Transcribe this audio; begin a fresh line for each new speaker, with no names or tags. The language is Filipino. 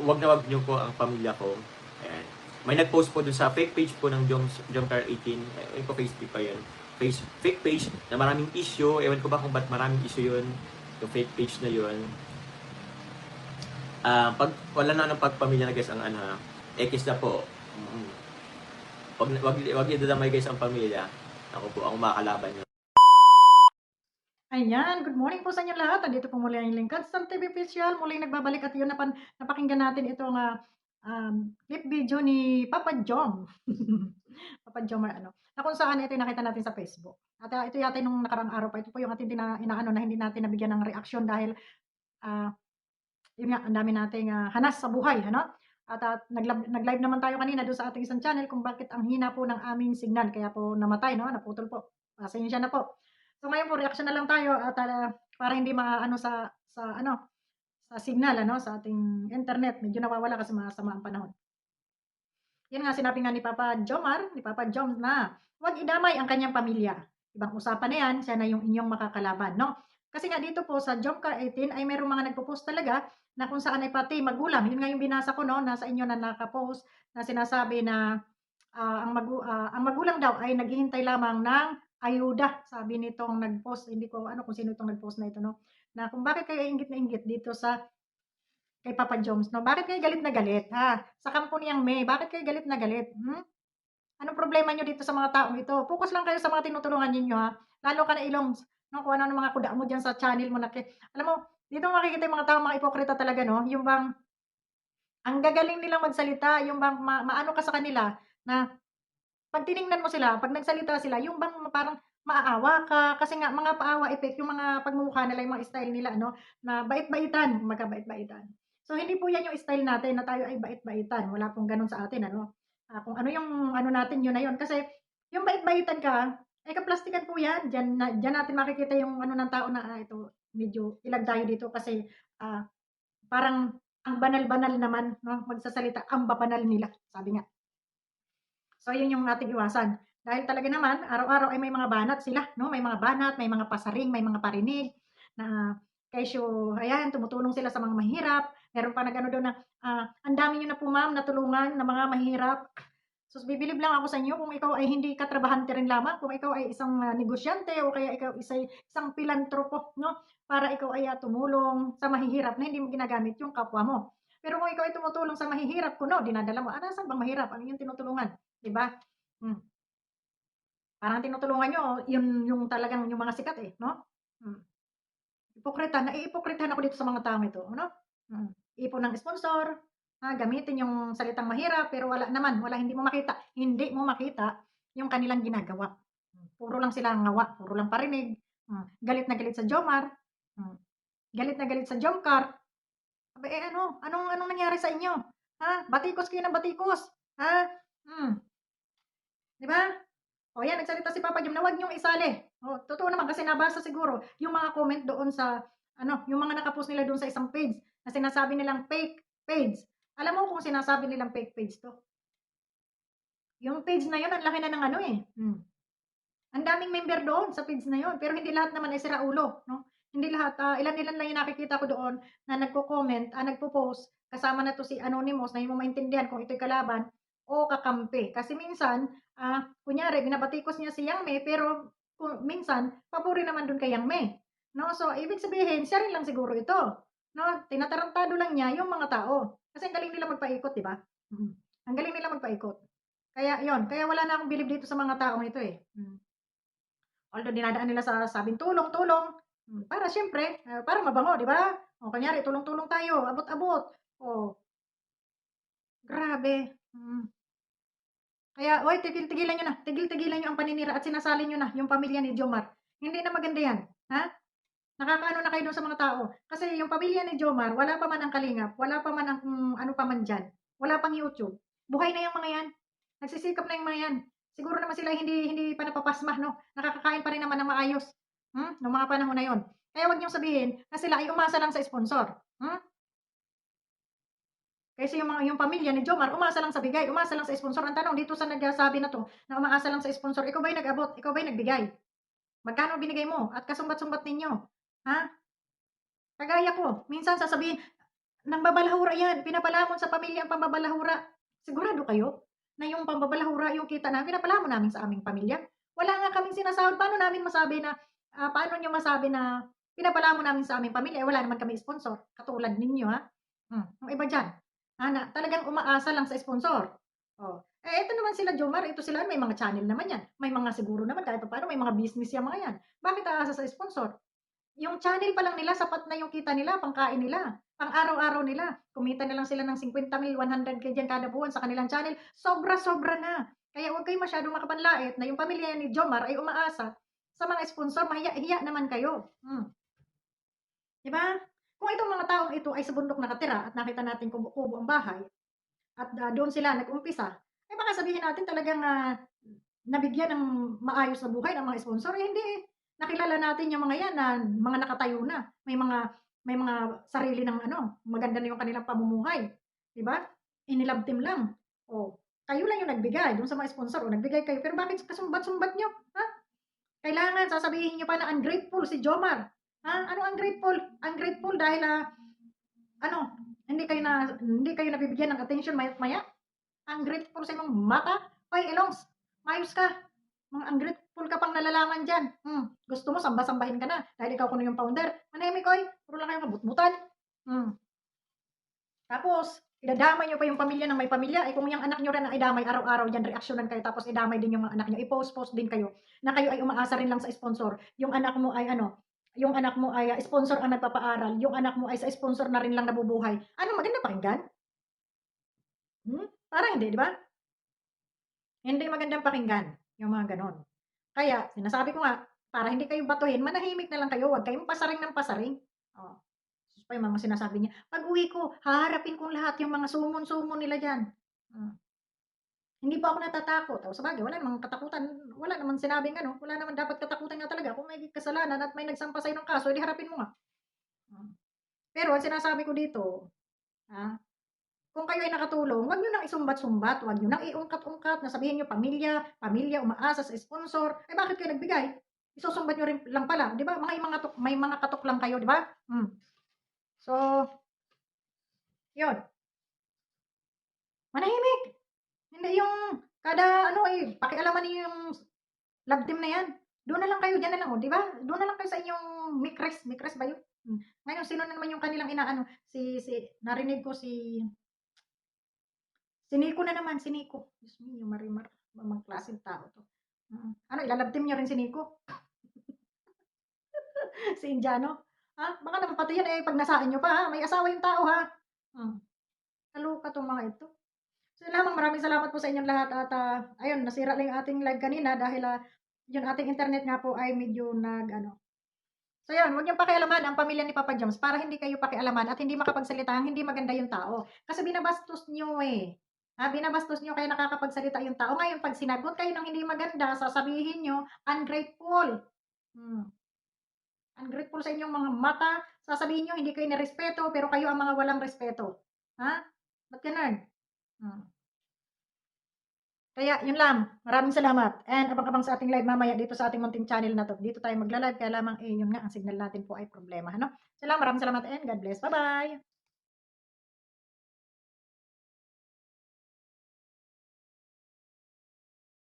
wag niyo po ang pamilya ko. Ayan. May nag-post po dun sa fake page po ng Jomcar18. Ay po, Facebook pa yun. Fake page na maraming issue. Ewan ko ba kung ba't maraming issue yun. Yung fake page na yun. Pag wala na ng pagpamilya na guys ang X na po. Wag idadamay guys ang pamilya. Ako po, ang makakalaban nyo.
Ayan, good morning po sa inyo lahat. Andito po muli ang Lingkod Star TV Official. Muling nagbabalik at yun napakinggan natin itong clip video ni Papa Jom. Papa Jom na kung saan ito nakita natin sa Facebook. At ito yata nung nakarang araw pa. Ito po yung ating inaano na hindi natin nabigyan ng reaksyon dahil yun nga, ang dami nating hanas sa buhay. Ano? At nag-live naman tayo kanina doon sa ating isang channel kung bakit ang hina po ng aming signal. Kaya po namatay, no? Naputol po. Pasensya na po. So ngayon po reaction na lang tayo at para hindi maano sa signal sa ating internet. Medyo nawawala kasi masama ang panahon. Yan nga sinabi nga ni Papa Jomar, ni Papa Jom na huwag idamay ang kanyang pamilya. Ibang usapan na yan, siya na yung inyong makakalaban, no? Kasi nga dito po sa Jomcar 18 ay mayroong mga nagpo-post talaga na kung saan ay pati magulang. Yun nga yung binasa ko, no, nasa inyo na nakapost na sinasabi na ang magulang daw ay naghihintay lamang ng ayuda, sabi nitong nag-post. Hindi ko ano kung sino itong nag-post na ito, no? Na kung bakit kayo inggit na inggit dito sa kay Papa Joms, no? Bakit kayo galit na galit, ha? Sa kampo niyang May, bakit kayo galit na galit? Anong problema niyo dito sa mga taong ito? Focus lang kayo sa mga tinutulungan ninyo, ha? Lalo ka na Ilongs, no? Kung ano mga kuda mo diyan sa channel mo na alam mo, dito makikita yung mga taong mga ipokrita talaga, no? Yung bang ang gagaling nilang magsalita, yung bang maano ka sa kanila na 'pag tiningnan mo sila, 'pag nagsalita sila, yung bang parang maaawa ka kasi nga mga paawa effect yung mga pagmumukha nila, yung mga style nila ano, na bait-baitan, kumbaga bait-baitan. So hindi po 'yan yung style natin na tayo ay bait-baitan, wala pong gano'n sa atin ano. Kung ano yung ano natin yun na yun kasi yung bait-baitan ka, ay kaplastikan po 'yan, diyan natin makikita yung ano ng tao na, ito medyo ilag tayo dito kasi, parang ang banal-banal naman 'no, magsasalita, ang babanal nila, sabi nga. So, yun yung ating iwasan. Dahil talaga naman, araw-araw ay may mga banat sila, no? May mga banat, may mga pasaring, may mga parinig na kesyo, ayan, tumutulong sila sa mga mahirap. Meron pa nag-ano doon na, ang dami niyo na po ma'am natulungan na mga mahirap. So, bibilib lang ako sa inyo kung ikaw ay hindi katrabahante rin lamang, kung ikaw ay isang negosyante o kaya ikaw isang pilantropo, no? Para ikaw ay tumulong sa mahihirap na hindi mo ginagamit yung kapwa mo. Pero kung ikaw ay tumutulong sa mahihirap, kuno, dinadala mo, saan bang mahirap? Ano yung tinutulungan? 'Di ba? Hmm, parang tinutulungan niyo yung talagang yung mga sikat, eh, 'no? Hmm, naiipokritahan ako dito sa mga taong ito, ano? Ipon ng sponsor, gamitin yung salitang mahirap pero hindi mo makita yung kanilang ginagawa. Puro lang sila ngawa, puro lang parinig, galit na galit sa Jomar, hmm, galit na galit sa Jomcar. Aba, eh, anong nangyari sa inyo? Batikos kayo ng batikos, ha? 'Di ba? O yan, nagsalita si Papa Jom na wag niyong isali. O, totoo naman kasi nabasa siguro yung mga comment doon sa yung mga naka-post nila doon sa isang page na sinasabi nilang fake page. Alam mo kung sinasabi nilang fake page 'to? Yung page na yun ang laki na ng ang daming member doon sa page na yun, pero hindi lahat naman ay siraulo, 'no? Hindi lahat, ilan-ilan lang yung nakikita ko doon na nagko-comment, nagpo-post, kasama na 'to si Anonymous na hindi mo maintindihan kung ito'y kalaban o kakampi. Kasi minsan, kunyari binabatikos niya si Yang Me, pero kung minsan pabor naman dun kay Yang Me, 'no? So, ibig sabihin siya rin lang siguro ito, 'no? Tinatarantado lang niya yung mga tao. Kasi ang galing nila magpaikot, 'di ba? Ang galing nila magpaikot. Kaya 'yon, kaya wala na akong bilib dito sa mga taong ito, eh. Although dinadaan nila sa sabing tulong, tulong, para siyempre, para mabango, 'di ba? O kunyari tulong-tulong tayo, abot-abot. Oh, grabe. Kaya, "Hoy, tigil-tigilan niyo na, tigil-tigilan niyo ang paninira at sinasali niyo na yung pamilya ni Jomar. Hindi na maganda 'yan, ha? Nakakaano na kayo dun sa mga tao." Kasi yung pamilya ni Jomar, wala pa man ang kalingap, wala pa man ang ano pa man diyan, wala pang YouTube. Buhay na yung mga 'yan. Nagsisikap na yung mga 'yan. Siguro naman sila hindi hindi pa napapasma 'no, nakakakain pa rin naman ng maayos, nung mga panahon na 'yon. Kaya huwag niyong sabihin na sila ay umasa lang sa sponsor, Kasi yung pamilya ni Jomar umasa lang sa bigay, umasa lang sa sponsor. Ang tanong dito sa nagsasabi na 'to, na umaasa lang sa sponsor, ikaw ba'y nag-abot, ikaw ba'y nagbigay? Magkano binigay mo at kasumbat-sumbat ninyo, ha? Kagaya ko, minsan sasabihin, Nangbabalahura yan, pinapalamon sa pamilya ang pambabalahura. Sigurado kayo na yung pambabalahura, yung kita namin, pinapalamon namin sa aming pamilya? Wala nga kaming sinasahod. Paano namin masabi na, paano niyo masabi na pinapalamon namin sa aming pamilya? Eh, wala naman kami sponsor. Katulad ninyo, ha? Yung iba dyan, na talagang umaasa lang sa sponsor. Oh. Eh, ito naman sila Jomar, ito sila, may mga channel naman yan. May mga siguro naman, kahit pa paano, may mga business yung mga yan. Bakit aasa sa sponsor? Yung channel pa lang nila, sapat na yung kita nila, pangkain nila, pang araw-araw nila. Kumita na lang sila ng 50,000, 100K dyan kada buwan sa kanilang channel. Sobra-sobra na. Kaya huwag kayo masyadong makapanlait na yung pamilya ni Jomar ay umaasa sa mga sponsor. Mahiya-hiya naman kayo. Di ba? Kung itong mga taong ito ay sa bundok nakatira at nakita natin kubo-kubo ang bahay at doon sila nag-umpisa, eh baka sabihin natin talagang nabigyan ng maayos na buhay ng mga sponsor. Eh hindi eh. Nakilala natin yung mga yan na mga nakatayo na. May mga sarili ng ano, maganda na yung kanilang pamumuhay. 'Di ba? Inilab team lang. O, kayo lang yung nagbigay doon sa mga sponsor. O, nagbigay kayo. Pero bakit kasumbat-sumbat nyo? Ha? Kailangan sasabihin nyo pa na ungrateful si Jomar. Ha? Ano ungrateful? Ungrateful dahil ano, hindi kayo nabibigyan ng attention maya. Ungrateful sa imong mata. Hoy, Elongs, mayos ka. Mga ungrateful ka pang nalalaman dyan. Gusto mo, samba-sambahin ka na. Dahil ikaw kuno yung founder. Manahimik, oy. Puro lang kayo kabutbutan. Tapos, idadamay nyo pa yung pamilya ng may pamilya. Eh, kung yung anak nyo rin na idamay araw-araw dyan, reaksyonan kayo. Tapos, idamay din yung mga anak nyo. I-post-post din kayo. Na kayo ay umaasa rin lang sa sponsor. Yung anak mo ay yung anak mo ay sponsor ang nagpapaaral. Yung anak mo ay sa sponsor na rin lang nabubuhay. Ano, maganda pakinggan? Parang hindi, di ba? Hindi magandang pakinggan yung mga ganon. Kaya, sinasabi ko nga, para hindi kayo batuhin, manahimik na lang kayo. Huwag kayong pasaring ng pasaring. Oh. Pa yung mga sinasabi niya, pag-uwi ko, haharapin kong lahat yung mga sumon-sumon nila dyan. Hindi pa ako natatakot. O, sabagay, wala namang katakutan. Wala naman sinabing ano. Wala naman dapat katakutan nga talaga. Kung may kasalanan at may nagsampa sa'yo ng kaso, edi harapin mo nga. Pero ang sinasabi ko dito, kung kayo ay nakatulong, wag nyo nang isumbat-sumbat, wag nyo nang iungkat-ungkat na sabihin nyo pamilya, umaasa sa sponsor. Eh bakit kayo nagbigay? Isusumbat nyo rin lang pala, di ba? May mga katok lang kayo, di ba? So, yun. Manahimik. Hindi yung kada pakialaman niyo yung love team na yan. Doon na lang kayo, dyan na lang, di ba? Doon na lang kayo sa inyong Mikres ba yun? Ngayon, sino na naman yung kanilang inaano? Narinig ko si Nico na naman, si Nico. Diyos me, yung Marimar. Mamang klaseng tao to. Ilalab team niyo rin si Nico? Si Indiano? Baka naman pati yan pag nasaan nyo pa, may asawa yung tao, ha? Kaloka tong mga ito. So, maraming salamat po sa inyong lahat at ayun, nasira lang yung ating live kanina dahil yung ating internet nga po ay medyo So yun, huwag niyong pakialaman ang pamilya ni Papa Joms para hindi kayo pakialaman at hindi makapagsalita, hindi maganda yung tao. Kasi binabastos niyo binabastos niyo kaya nakakapagsalita yung tao. Ngayon, pag sinagot kayo ng hindi maganda, sasabihin niyo, ungrateful. Ungrateful sa inyong mga mata. Sasabihin niyo, hindi kayo nirespeto, pero kayo ang mga walang respeto. Ba't ganun? Kaya, yun lang. Maraming salamat. And abang-abang sa ating live mamaya dito sa ating munting channel na to. Dito tayo magla-live. Kaya lamang, yun nga, ang signal natin po ay problema. Maraming salamat and God bless. Bye-bye!